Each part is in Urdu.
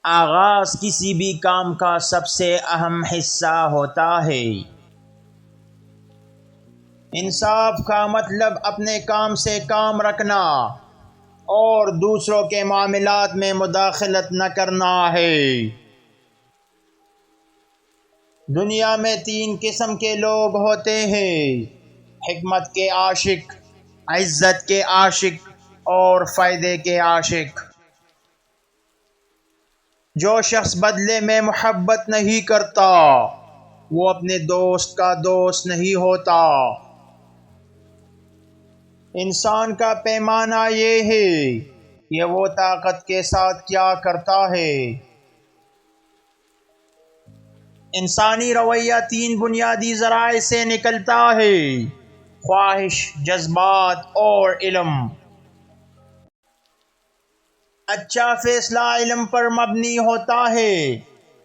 آغاز کسی بھی کام کا سب سے اہم حصہ ہوتا ہے۔ انصاف کا مطلب اپنے کام سے کام رکھنا اور دوسروں کے معاملات میں مداخلت نہ کرنا ہے۔ دنیا میں 3 قسم کے لوگ ہوتے ہیں: حکمت کے عاشق، عزت کے عاشق اور فائدے کے عاشق۔ جو شخص بدلے میں محبت نہیں کرتا وہ اپنے دوست کا دوست نہیں ہوتا۔ انسان کا پیمانہ یہ ہے کہ وہ طاقت کے ساتھ کیا کرتا ہے۔ انسانی رویہ 3 بنیادی ذرائع سے نکلتا ہے: خواہش، جذبات اور علم۔ اچھا فیصلہ علم پر مبنی ہوتا ہے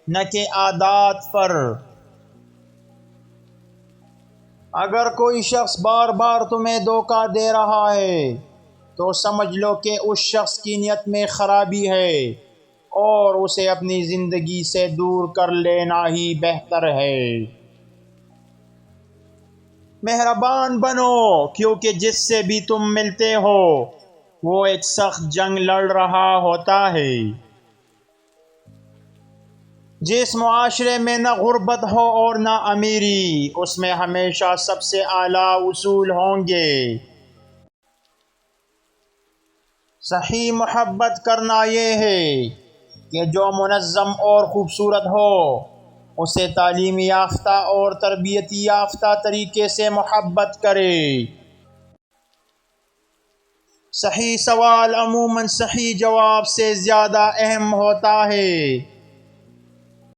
نہ کہ عادات پر۔ اگر کوئی شخص بار بار تمہیں دھوکہ دے رہا ہے تو سمجھ لو کہ اس شخص کی نیت میں خرابی ہے اور اسے اپنی زندگی سے دور کر لینا ہی بہتر ہے۔ مہربان بنو، کیونکہ جس سے بھی تم ملتے ہو وہ ایک سخت جنگ لڑ رہا ہوتا ہے۔ جس معاشرے میں نہ غربت ہو اور نہ امیری، اس میں ہمیشہ سب سے اعلیٰ اصول ہوں گے۔ صحیح محبت کرنا یہ ہے کہ جو منظم اور خوبصورت ہو اسے تعلیم یافتہ اور تربیت یافتہ طریقے سے محبت کرے۔ صحیح سوال عموماً صحیح جواب سے زیادہ اہم ہوتا ہے۔